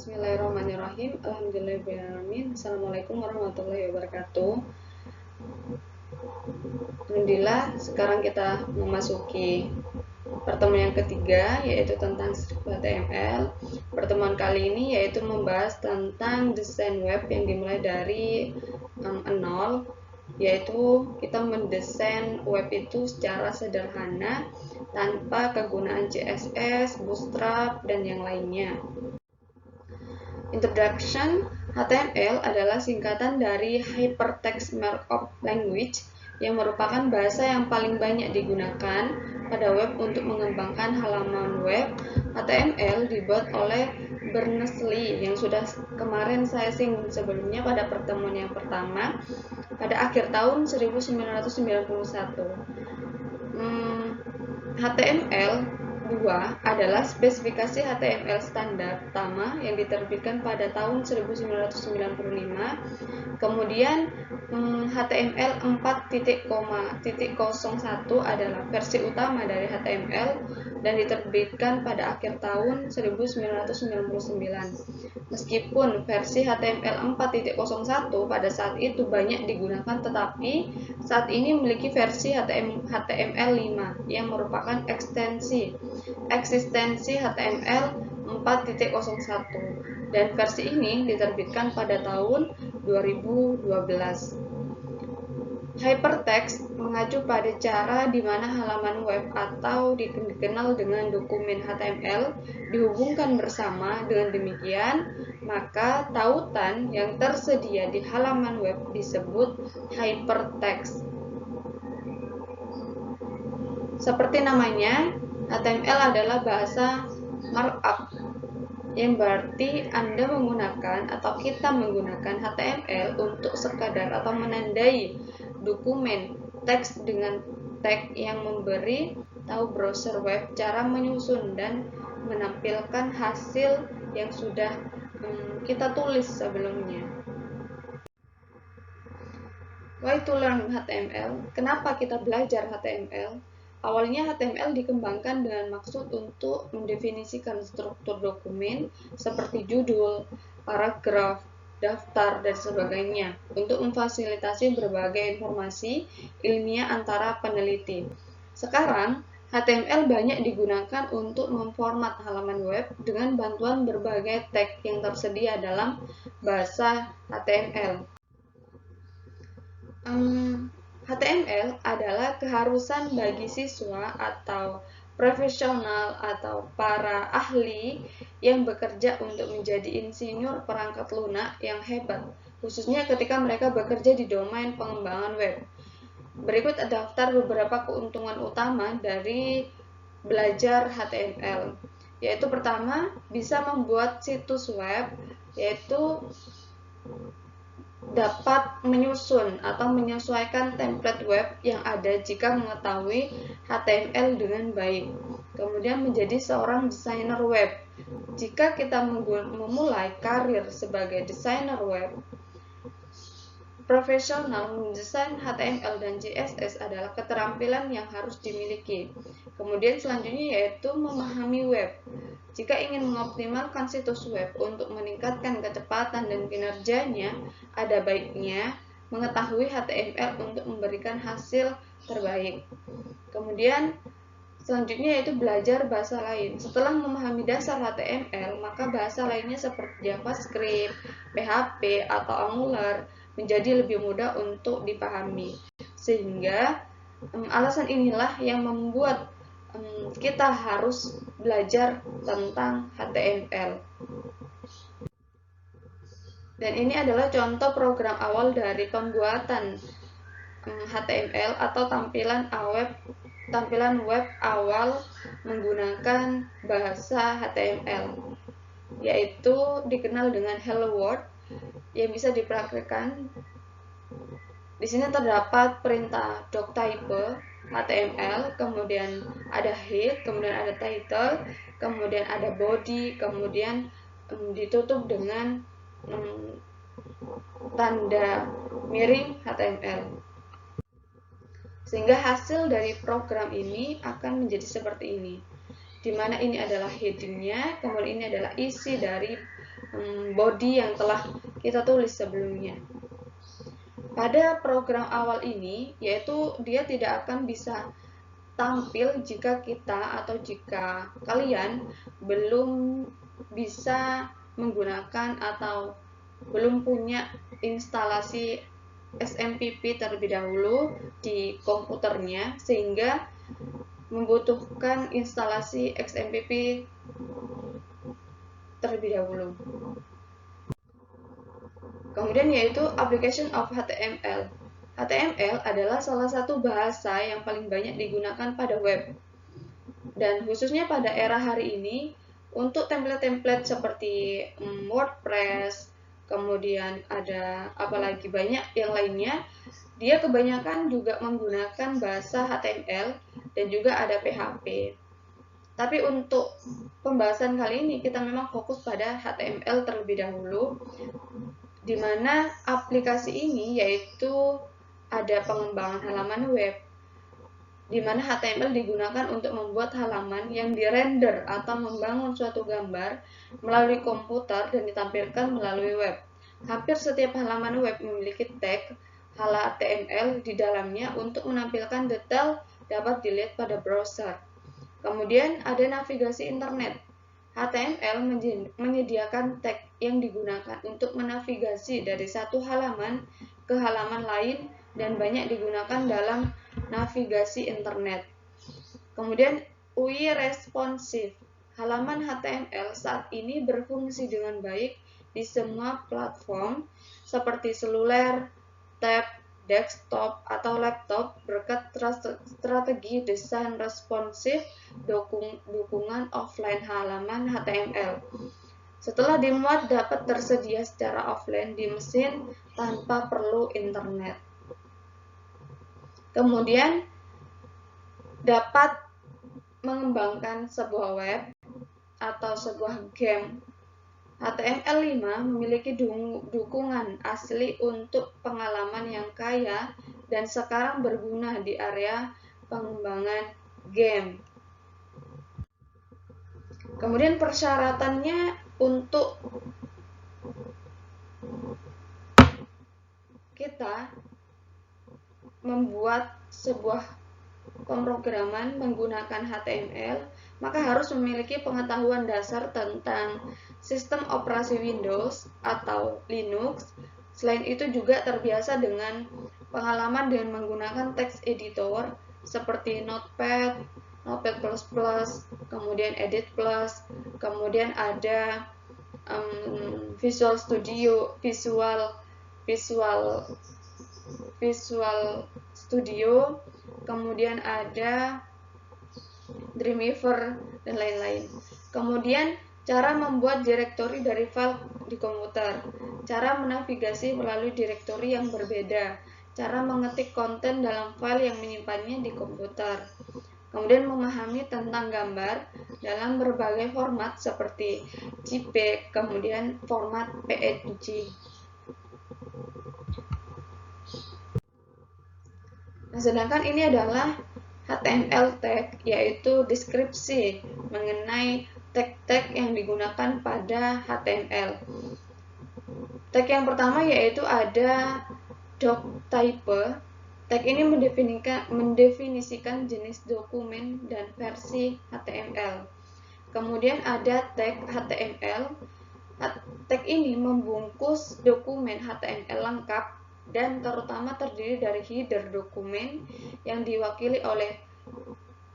Bismillahirrahmanirrahim. Alhamdulillahirrahmanirrahim. Assalamualaikum warahmatullahi wabarakatuh. Alhamdulillah, sekarang kita memasuki pertemuan yang ketiga, yaitu tentang script HTML. Pertemuan kali ini yaitu membahas tentang desain web yang dimulai dari nol, yaitu kita mendesain web itu secara sederhana tanpa kegunaan CSS, Bootstrap, dan yang lainnya. Introduction. HTML adalah singkatan dari Hypertext Markup Language yang merupakan bahasa yang paling banyak digunakan pada web untuk mengembangkan halaman web. HTML dibuat oleh Berners-Lee yang sudah kemarin saya singgung sebelumnya pada pertemuan yang pertama pada akhir tahun 1991. HTML 2 adalah spesifikasi HTML standar pertama yang diterbitkan pada tahun 1995. Kemudian HTML 4.0.01 adalah versi utama dari HTML dan diterbitkan pada akhir tahun 1999. Meskipun versi HTML 4.01 pada saat itu banyak digunakan, tetapi saat ini memiliki versi HTML 5 yang merupakan eksistensi HTML 4.01 dan versi ini diterbitkan pada tahun 2012. Hypertext mengacu pada cara di mana halaman web atau dikenal dengan dokumen HTML dihubungkan bersama. Dengan demikian, maka tautan yang tersedia di halaman web disebut hypertext. Seperti namanya, HTML adalah bahasa markup, yang berarti Anda menggunakan atau kita menggunakan HTML untuk sekadar atau menandai dokumen teks dengan tag yang memberi tahu browser web cara menyusun dan menampilkan hasil yang sudah kita tulis sebelumnya. Why to learn HTML? Kenapa kita belajar HTML? Awalnya HTML dikembangkan dengan maksud untuk mendefinisikan struktur dokumen seperti judul, paragraf, daftar, dan sebagainya untuk memfasilitasi berbagai informasi ilmiah antara peneliti. Sekarang, HTML banyak digunakan untuk memformat halaman web dengan bantuan berbagai tag yang tersedia dalam bahasa HTML. HTML adalah keharusan bagi siswa atau profesional atau para ahli yang bekerja untuk menjadi insinyur perangkat lunak yang hebat, khususnya ketika mereka bekerja di domain pengembangan web. Berikut daftar beberapa keuntungan utama dari belajar HTML, yaitu pertama, bisa membuat situs web, yaitu dapat menyusun atau menyesuaikan template web yang ada jika mengetahui HTML dengan baik. Kemudian menjadi seorang desainer web. Jika kita memulai karir sebagai desainer web, profesional mendesain HTML dan CSS adalah keterampilan yang harus dimiliki. Kemudian selanjutnya yaitu memahami web. Jika ingin mengoptimalkan situs web untuk meningkatkan kecepatan dan kinerjanya, ada baiknya mengetahui HTML untuk memberikan hasil terbaik. Kemudian selanjutnya yaitu belajar bahasa lain. Setelah memahami dasar HTML, maka bahasa lainnya seperti JavaScript, PHP, atau Angular menjadi lebih mudah untuk dipahami. Sehingga alasan inilah yang membuat kita harus belajar tentang HTML. Dan ini adalah contoh program awal dari pembuatan HTML atau tampilan web awal menggunakan bahasa HTML, yaitu dikenal dengan Hello World, yang bisa dipraktikkan. Di sini terdapat perintah doctype HTML, kemudian ada head, kemudian ada title, kemudian ada body, kemudian ditutup dengan tanda miring HTML. Sehingga hasil dari program ini akan menjadi seperti ini, di mana ini adalah headingnya, kemudian ini adalah isi dari body yang telah kita tulis sebelumnya. Pada program awal ini, yaitu dia tidak akan bisa tampil jika kita atau jika kalian belum bisa menggunakan atau belum punya instalasi SMPP terlebih dahulu di komputernya, sehingga membutuhkan instalasi XMPP terlebih dahulu. Kemudian yaitu application of HTML. HTML adalah salah satu bahasa yang paling banyak digunakan pada web. Dan khususnya pada era hari ini, untuk template-template seperti WordPress, kemudian ada apalagi banyak yang lainnya, dia kebanyakan juga menggunakan bahasa HTML dan juga ada PHP. Tapi untuk pembahasan kali ini kita memang fokus pada HTML terlebih dahulu, di mana aplikasi ini yaitu ada pengembangan halaman web, di mana HTML digunakan untuk membuat halaman yang dirender atau membangun suatu gambar melalui komputer dan ditampilkan melalui web. Hampir setiap halaman web memiliki tag HTML di dalamnya untuk menampilkan detail dapat dilihat pada browser. Kemudian ada navigasi internet. HTML menyediakan tag yang digunakan untuk menavigasi dari satu halaman ke halaman lain dan banyak digunakan dalam navigasi internet. Kemudian UI responsive. Halaman HTML saat ini berfungsi dengan baik di semua platform seperti seluler, tab, desktop, atau laptop berkat strategi desain responsif dukungan offline halaman HTML. Setelah dimuat dapat tersedia secara offline di mesin tanpa perlu internet. Kemudian dapat mengembangkan sebuah web atau sebuah game. HTML5 memiliki dukungan asli untuk pengalaman yang kaya dan sekarang berguna di area pengembangan game. Kemudian persyaratannya untuk kita membuat sebuah pemrograman menggunakan HTML, maka harus memiliki pengetahuan dasar tentang sistem operasi Windows atau Linux. Selain itu juga terbiasa dengan pengalaman dengan menggunakan text editor seperti Notepad, Notepad++, kemudian Edit+, kemudian ada Visual Studio, Visual Studio, kemudian ada Dreamweaver dan lain-lain. Kemudian cara membuat direktori dari file di komputer, cara menavigasi melalui direktori yang berbeda, cara mengetik konten dalam file yang menyimpannya di komputer. Kemudian memahami tentang gambar dalam berbagai format seperti JPEG, kemudian format PNG. Nah, sedangkan ini adalah HTML tag, yaitu deskripsi mengenai tag-tag yang digunakan pada HTML. Tag yang pertama yaitu ada doctype. Tag ini mendefinisikan jenis dokumen dan versi HTML. Kemudian ada tag HTML. Tag ini membungkus dokumen HTML lengkap dan terutama terdiri dari header dokumen yang diwakili oleh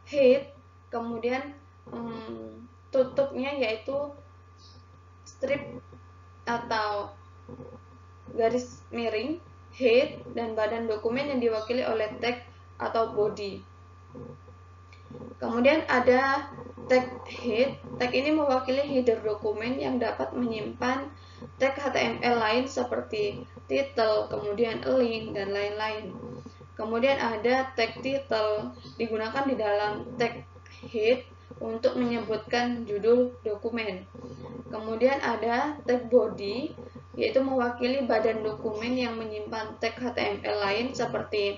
head, kemudian tutupnya yaitu strip atau garis miring, head, dan badan dokumen yang diwakili oleh tag atau body. Kemudian ada tag head. Tag ini mewakili header dokumen yang dapat menyimpan tag HTML lain seperti title, kemudian link, dan lain-lain. Kemudian ada tag title, digunakan di dalam tag head untuk menyebutkan judul dokumen. Kemudian ada tag body, yaitu mewakili badan dokumen yang menyimpan tag HTML lain seperti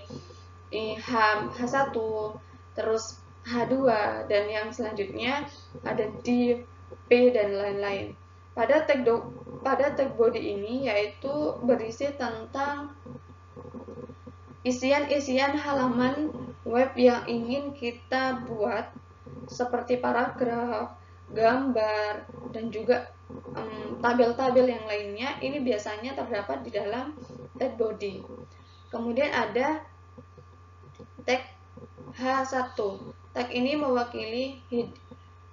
H1, terus H2, dan yang selanjutnya ada div, p, dan lain-lain. Pada tag pada tag body ini yaitu berisi tentang isian-isian halaman web yang ingin kita buat, seperti paragraf, gambar, dan juga tabel-tabel yang lainnya. Ini biasanya terdapat di dalam tag body. Kemudian ada tag H1. Tag ini mewakili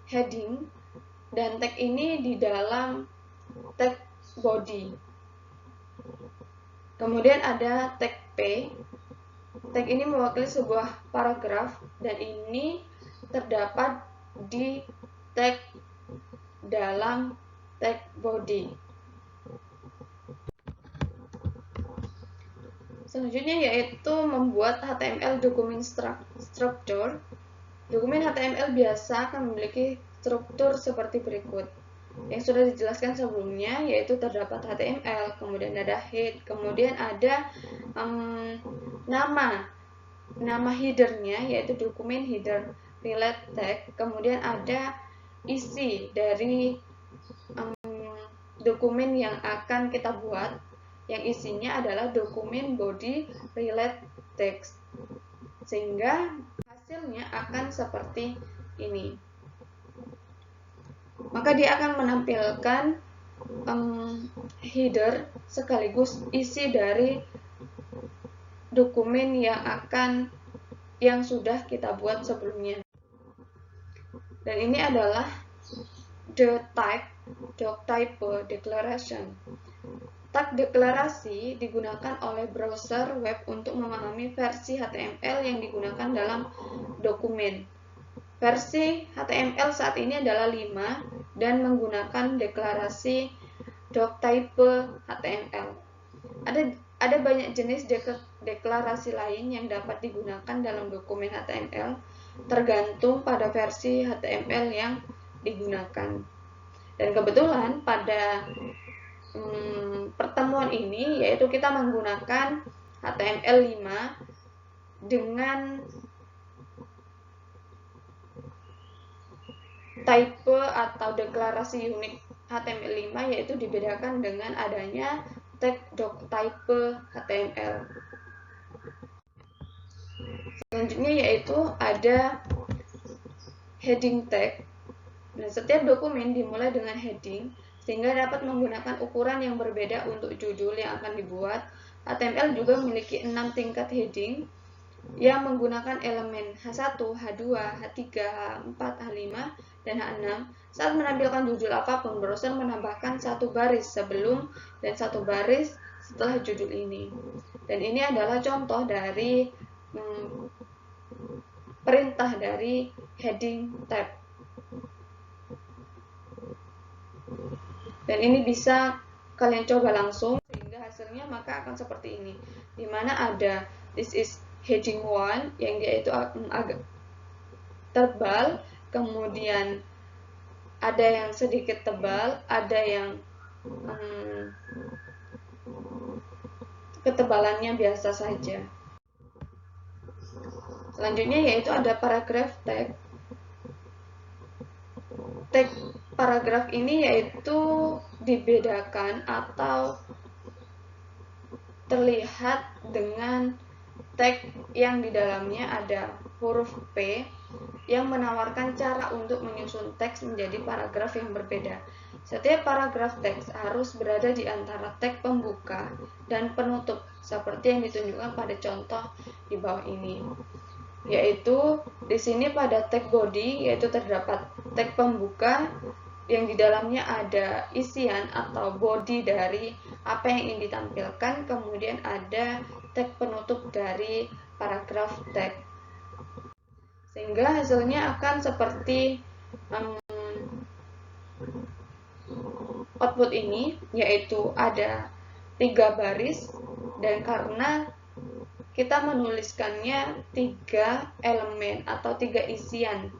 heading, dan tag ini di dalam tag body. Kemudian ada tag P. Tag ini mewakili sebuah paragraf, dan ini terdapat di tag dalam tag body. Selanjutnya yaitu membuat HTML document structure. Dokumen HTML biasa akan memiliki struktur seperti berikut. Yang sudah dijelaskan sebelumnya, yaitu terdapat HTML, kemudian ada head, kemudian ada nama headernya, yaitu dokumen header relate tag, kemudian ada isi dari dokumen yang akan kita buat, yang isinya adalah dokumen body relate text, sehingga hasilnya akan seperti ini. Maka dia akan menampilkan header sekaligus isi dari dokumen yang sudah kita buat sebelumnya. Dan ini adalah the type declaration. Tag deklarasi digunakan oleh browser web untuk memahami versi HTML yang digunakan dalam dokumen. Versi HTML saat ini adalah 5 dan menggunakan deklarasi doctype HTML. Ada banyak jenis deklarasi lain yang dapat digunakan dalam dokumen HTML, tergantung pada versi HTML yang digunakan. Dan kebetulan pada pertemuan ini yaitu kita menggunakan HTML 5 dengan type atau deklarasi unik HTML 5, yaitu dibedakan dengan adanya tag doctype HTML. Selanjutnya yaitu ada heading tag. Nah, setiap dokumen dimulai dengan heading sehingga dapat menggunakan ukuran yang berbeda untuk judul yang akan dibuat. HTML juga memiliki 6 tingkat heading yang menggunakan elemen H1, H2, H3, H4, H5, dan H6. Saat menampilkan judul apapun, browser menambahkan satu baris sebelum dan satu baris setelah judul ini. Dan ini adalah contoh dari perintah dari heading tab. Dan ini bisa kalian coba langsung, sehingga hasilnya maka akan seperti ini, dimana ada this is heading 1 yang dia itu agak tebal, kemudian ada yang sedikit tebal, ada yang ketebalannya biasa saja. Selanjutnya yaitu ada paragraph tag. Tag paragraf ini yaitu dibedakan atau terlihat dengan tag yang di dalamnya ada huruf P yang menawarkan cara untuk menyusun teks menjadi paragraf yang berbeda. Setiap paragraf teks harus berada di antara tag pembuka dan penutup seperti yang ditunjukkan pada contoh di bawah ini. Yaitu di sini pada tag body yaitu terdapat tag pembuka yang di dalamnya ada isian atau body dari apa yang ingin ditampilkan, kemudian ada tag penutup dari paragraf tag, sehingga hasilnya akan seperti output ini, yaitu ada 3 baris, dan karena kita menuliskannya 3 elemen atau 3 isian.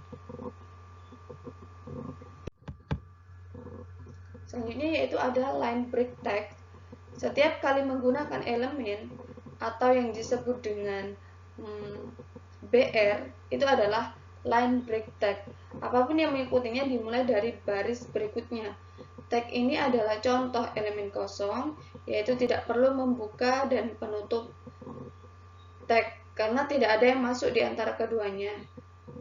Selanjutnya yaitu ada line break text. Setiap kali menggunakan elemen atau yang disebut dengan BR itu adalah line break text. Apapun yang mengikutinya dimulai dari baris berikutnya. tag ini adalah contoh elemen kosong, yaitu tidak perlu membuka dan penutup tag karena tidak ada yang masuk di antara keduanya.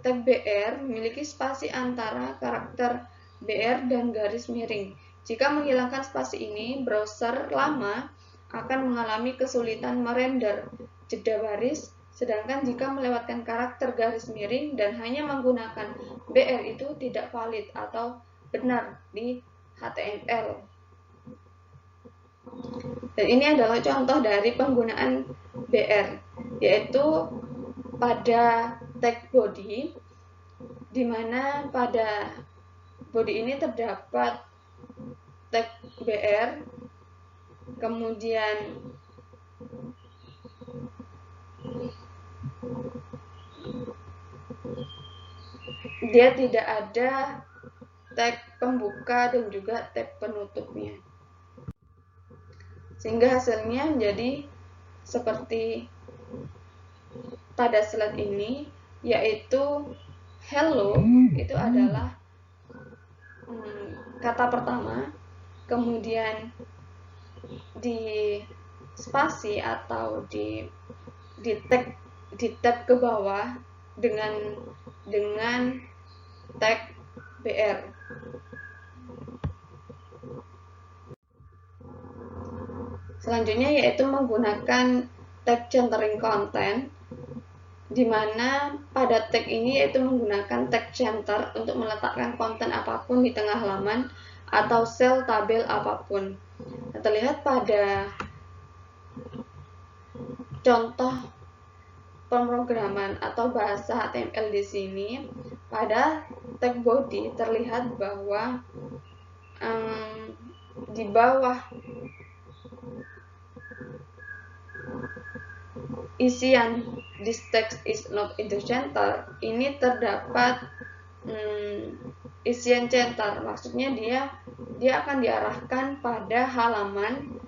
Tag BR memiliki spasi antara karakter BR dan garis miring. Jika menghilangkan spasi ini, browser lama akan mengalami kesulitan merender jeda baris, sedangkan jika melewatkan karakter garis miring dan hanya menggunakan BR itu tidak valid atau benar di HTML. Dan ini adalah contoh dari penggunaan BR, yaitu pada tag body, di mana pada body ini terdapat tag BR, kemudian dia tidak ada tag pembuka dan juga tag penutupnya, sehingga hasilnya menjadi seperti pada slide ini, yaitu hello itu adalah kata pertama, kemudian di spasi atau di tab ke bawah dengan tag BR. Selanjutnya yaitu menggunakan tag centering content, di mana pada tag ini yaitu menggunakan tag center untuk meletakkan konten apapun di tengah halaman atau sel tabel apapun. Nah, terlihat pada contoh pemrograman atau bahasa HTML di sini, pada tag body terlihat bahwa di bawah isian this text is not in the center ini terdapat isian center, maksudnya dia akan diarahkan pada halaman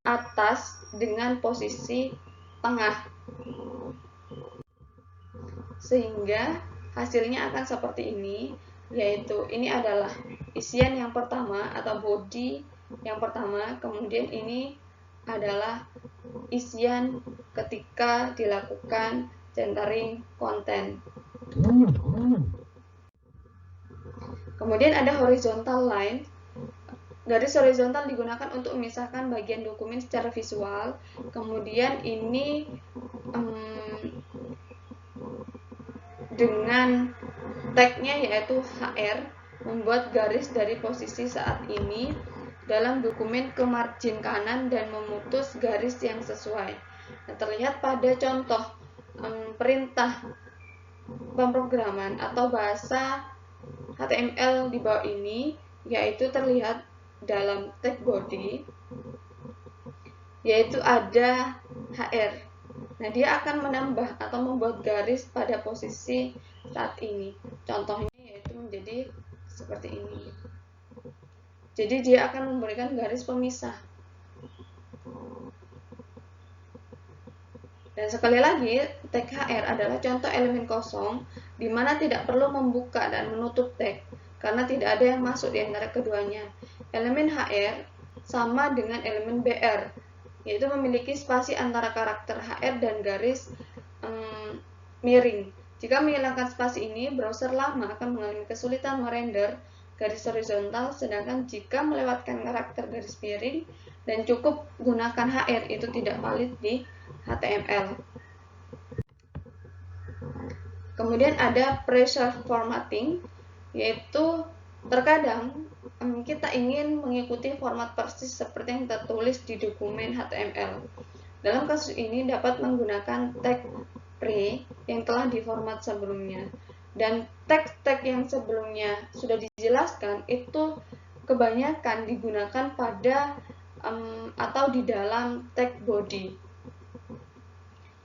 atas dengan posisi tengah, sehingga hasilnya akan seperti ini, yaitu ini adalah isian yang pertama atau body yang pertama, kemudian ini adalah isian ketika dilakukan centering konten. Kemudian ada horizontal line. Garis horizontal digunakan untuk memisahkan bagian dokumen secara visual. Kemudian ini dengan tagnya yaitu HR, membuat garis dari posisi saat ini dalam dokumen ke margin kanan dan memutus garis yang sesuai. Nah, terlihat pada contoh perintah pemrograman atau bahasa HTML di bawah ini, yaitu terlihat dalam tag body, yaitu ada HR. Nah, dia akan menambah atau membuat garis pada posisi saat ini. Contohnya yaitu menjadi seperti ini. Jadi dia akan memberikan garis pemisah. Dan sekali lagi, tag HR adalah contoh elemen kosong di mana tidak perlu membuka dan menutup tag karena tidak ada yang masuk di antara keduanya. Elemen HR sama dengan elemen BR, yaitu memiliki spasi antara karakter HR dan garis miring. Jika menghilangkan spasi ini, browser lama akan mengalami kesulitan merender garis horizontal, sedangkan jika melewatkan karakter garis miring dan cukup gunakan HR itu tidak valid di HTML. Kemudian ada pressure formatting, yaitu terkadang kita ingin mengikuti format persis seperti yang tertulis di dokumen HTML. Dalam kasus ini dapat menggunakan tag pre yang telah diformat sebelumnya. Dan tag-tag yang sebelumnya sudah dijelaskan itu kebanyakan digunakan pada atau di dalam tag body.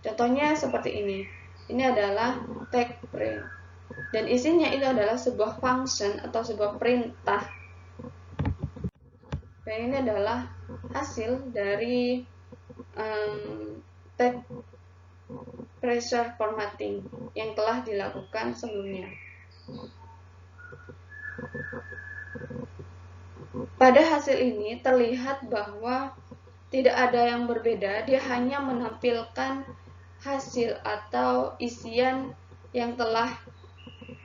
Contohnya seperti ini. Ini adalah tag pre. Dan isinya itu adalah sebuah function atau sebuah perintah. Dan ini adalah hasil dari tag pressure formatting yang telah dilakukan sebelumnya. Pada hasil ini terlihat bahwa tidak ada yang berbeda, dia hanya menampilkan hasil atau isian yang telah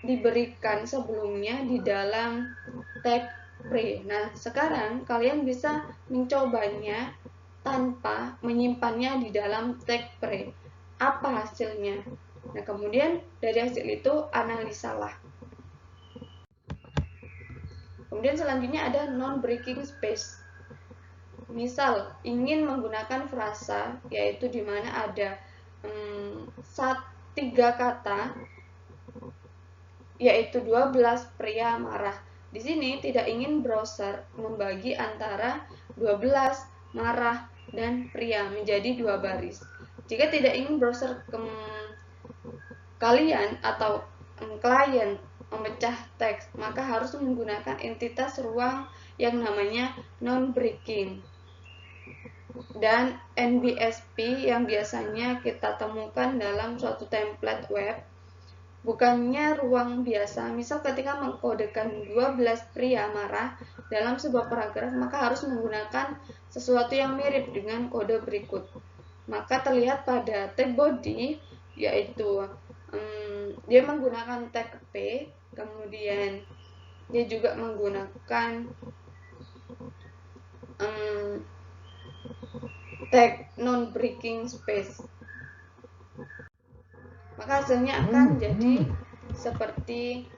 diberikan sebelumnya di dalam tag pre. Nah, sekarang kalian bisa mencobanya tanpa menyimpannya di dalam tag pre. Apa hasilnya? Nah, kemudian dari hasil itu analisalah. Kemudian selanjutnya ada non-breaking space. Misal ingin menggunakan frasa, yaitu di mana ada 3 kata, yaitu 12 pria marah. Di sini tidak ingin browser membagi antara 12 marah dan pria menjadi 2 baris. Jika tidak ingin browser kalian atau klien memecah teks, maka harus menggunakan entitas ruang yang namanya non-breaking dan NBSP yang biasanya kita temukan dalam suatu template web. Bukannya ruang biasa, misal ketika mengkodekan 12 pria marah dalam sebuah paragraf, maka harus menggunakan sesuatu yang mirip dengan kode berikut. Maka terlihat pada tag body, yaitu dia menggunakan tag P, kemudian dia juga menggunakan tag non-breaking space. Maka hasilnya akan jadi seperti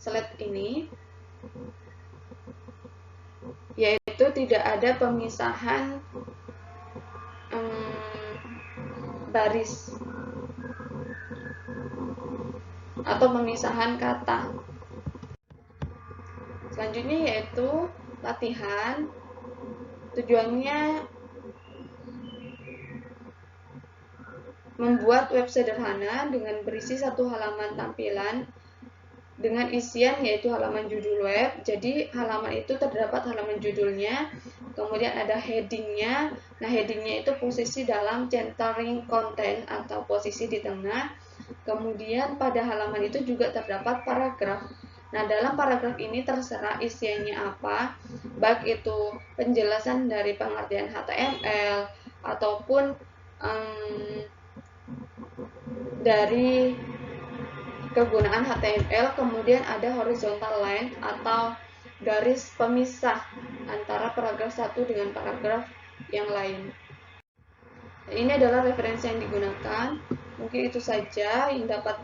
slide ini, yaitu tidak ada pemisahan baris atau pemisahan kata. Selanjutnya yaitu latihan. Tujuannya membuat web sederhana dengan berisi satu halaman tampilan dengan isian yaitu halaman judul web. Jadi halaman itu terdapat halaman judulnya, kemudian ada headingnya. Nah, headingnya itu posisi dalam centering content atau posisi di tengah. Kemudian pada halaman itu juga terdapat paragraf. Nah, dalam paragraf ini terserah isiannya apa, baik itu penjelasan dari pengertian HTML ataupun dari kegunaan HTML. Kemudian ada horizontal line atau garis pemisah antara paragraf satu dengan paragraf yang lain. Ini adalah referensi yang digunakan. Mungkin itu saja yang dapat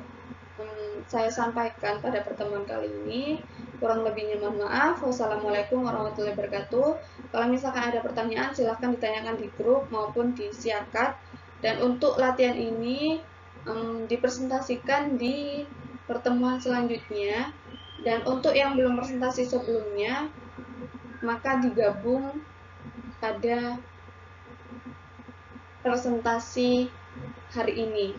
saya sampaikan pada pertemuan kali ini. Kurang lebihnya mohon maaf. Wassalamualaikum warahmatullahi wabarakatuh. Kalau misalkan ada pertanyaan, silahkan ditanyakan di grup maupun di siakat. Dan untuk latihan ini dipresentasikan di pertemuan selanjutnya. Dan untuk yang belum presentasi sebelumnya, maka digabung pada presentasi hari ini.